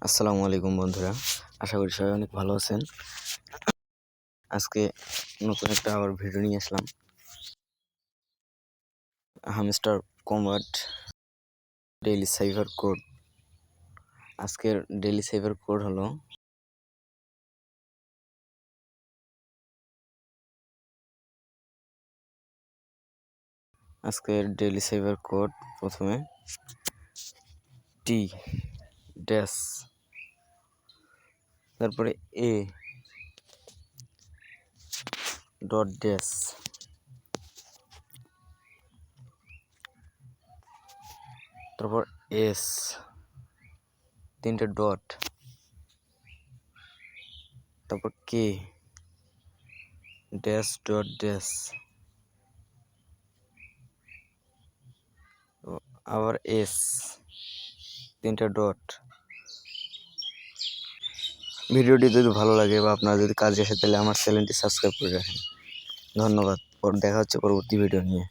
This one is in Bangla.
আসসালামু আলাইকুম বন্ধুরা, আশা করি সবাই অনেক ভালো আছেন। আজকে নতুন একটা আবার ভিডিও নিয়ে আসলাম। Hamster Kombat daily cipher code. আজকের ডেইলি সাইফার কোড হলো প্রথমে টি ড্যাশ, তারপরে এ ডট ড্যাশ, তারপর এস তিনটে ডট, তারপর কে ড্যাশ ডট ড্যাশ, আবার এস তিনটে ডট। ভিডিওটি যদি ভালো লাগে বা আপনার যদি কাজে আসে তাহলে আমার চ্যানেলটি সাবস্ক্রাইব করে রাখেন। ধন্যবাদ। দেখা হচ্ছে পরবর্তী ভিডিও নিয়ে।